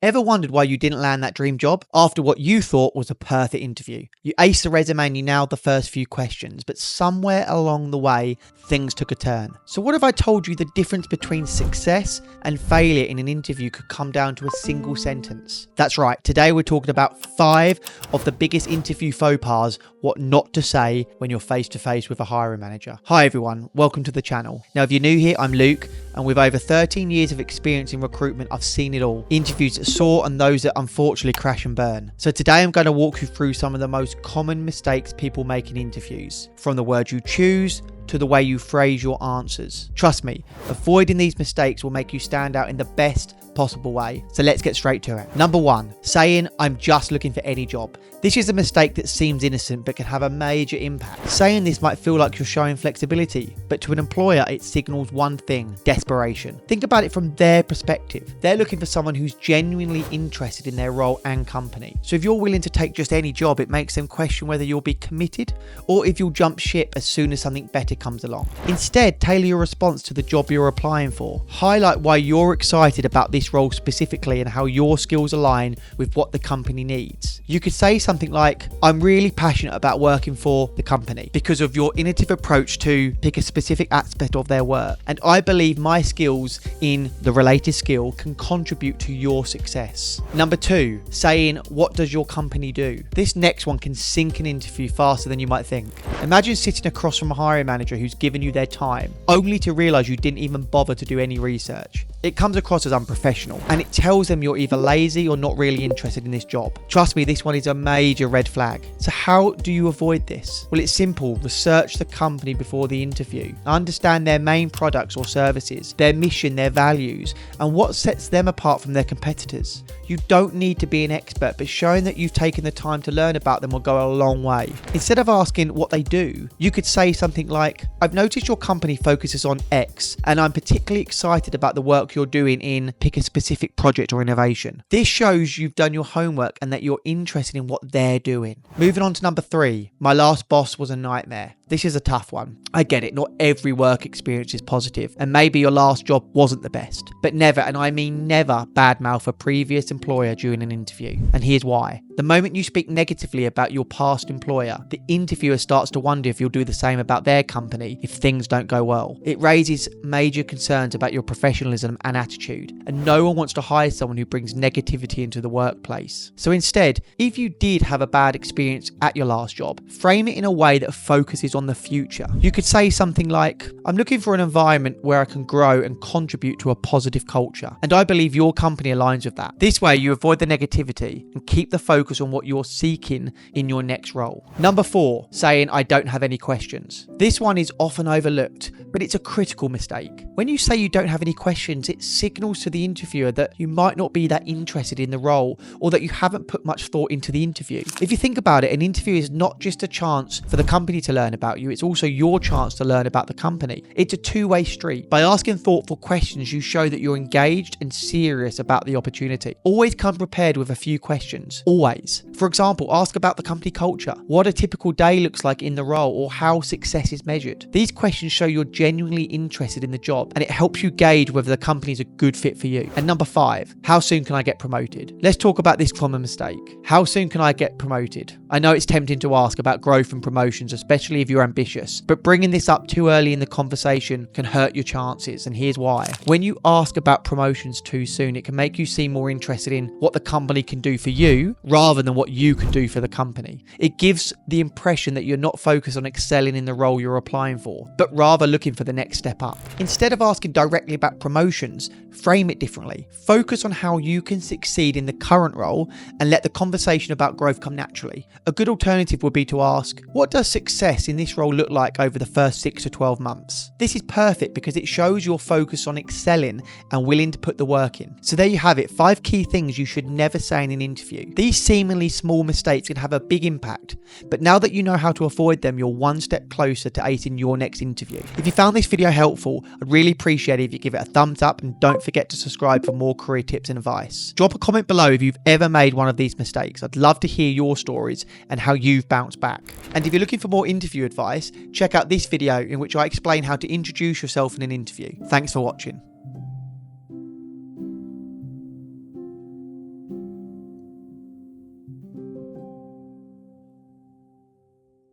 Ever wondered why you didn't land that dream job after what you thought was a perfect interview? You aced the resume and you nailed the first few questions, but somewhere along the way, things took a turn. So what if I told you the difference between success and failure in an interview could come down to a single sentence? That's right. Today we're talking about 5 of the biggest interview faux pas, what not to say when you're face to face with a hiring manager. Hi everyone, welcome to the channel. Now if you're new here, I'm Luke, and with over 13 years of experience in recruitment, I've seen it all. Interviews that soar and those that unfortunately crash and burn. So today I'm going to walk you through some of the most common mistakes people make in interviews, from the words you choose to the way you phrase your answers. Trust me, avoiding these mistakes will make you stand out in the best possible way. So let's get straight to it. Number 1, saying I'm just looking for any job. This is a mistake that seems innocent but can have a major impact. Saying this might feel like you're showing flexibility, but to an employer it signals one thing: desperation. Think about it from their perspective. They're looking for someone who's genuinely interested in their role and company. So if you're willing to take just any job, it makes them question whether you'll be committed or if you'll jump ship as soon as something better comes along. Instead, tailor your response to the job you're applying for. Highlight why you're excited about this role specifically and how your skills align with what the company needs. You could say something like, I'm really passionate about working for the company because of your innovative approach to pick a specific aspect of their work, and I believe my skills in the related skill can contribute to your success. Number 2, saying, what does your company do? This next one can sink an interview faster than you might think. Imagine sitting across from a hiring manager who's given you their time, only to realize you didn't even bother to do any research. It comes across as unprofessional, and it tells them you're either lazy or not really interested in this job. Trust me, this one is a major red flag. So how do you avoid this? Well, it's simple. Research the company before the interview. Understand their main products or services, their mission, their values, and what sets them apart from their competitors. You don't need to be an expert, but showing that you've taken the time to learn about them will go a long way. Instead of asking what they do, you could say something like, I've noticed your company focuses on X, and I'm particularly excited about the work you're doing in pick a specific project or innovation. This shows you've done your homework and that you're interested in what they're doing. Moving on to number 3, my last boss was a nightmare. This is a tough one. I get it, not every work experience is positive, and maybe your last job wasn't the best, but never, and I mean never, badmouth a previous employer during an interview. And here's why. The moment you speak negatively about your past employer, the interviewer starts to wonder if you'll do the same about their company if things don't go well. It raises major concerns about your professionalism and attitude, and no one wants to hire someone who brings negativity into the workplace. So instead, if you did have a bad experience at your last job, frame it in a way that focuses on the future. You could say something like, I'm looking for an environment where I can grow and contribute to a positive culture, and I believe your company aligns with that. This way you avoid the negativity and keep the focus on what you're seeking in your next role. Number 4, saying I don't have any questions. This one is often overlooked, but it's a critical mistake. When you say you don't have any questions, it signals to the interviewer that you might not be that interested in the role or that you haven't put much thought into the interview. If you think about it, an interview is not just a chance for the company to learn about you, it's also your chance to learn about the company. It's a two-way street. By asking thoughtful questions, you show that you're engaged and serious about the opportunity. Always come prepared with a few questions. Always. For example, ask about the company culture, what a typical day looks like in the role, or how success is measured. These questions show you're genuinely interested in the job, and it helps you gauge whether the company is a good fit for you. And number 5, how soon can I get promoted? Let's talk about this common mistake. How soon can I get promoted? I know it's tempting to ask about growth and promotions, especially if you're ambitious, but bringing this up too early in the conversation can hurt your chances, and here's why. When you ask about promotions too soon, it can make you seem more interested in what the company can do for you rather than what you can do for the company. It gives the impression that you're not focused on excelling in the role you're applying for, but rather looking for the next step up. Instead of asking directly about promotions, frame it differently. Focus on how you can succeed in the current role and let the conversation about growth come naturally. A good alternative would be to ask, what does success in this role look like over the first 6 to 12 months? This is perfect because it shows you're focused on excelling and willing to put the work in. So there you have it, 5 key things you should never say in an interview. These seemingly small mistakes can have a big impact, but now that you know how to avoid them, you're one step closer to acing your next interview. If you found this video helpful, I'd really appreciate it if you give it a thumbs up, and don't forget to subscribe for more career tips and advice. Drop a comment below if you've ever made one of these mistakes. I'd love to hear your stories and how you've bounced back. And if you're looking for more interview advice, check out this video in which I explain how to introduce yourself in an interview. Thanks for watching.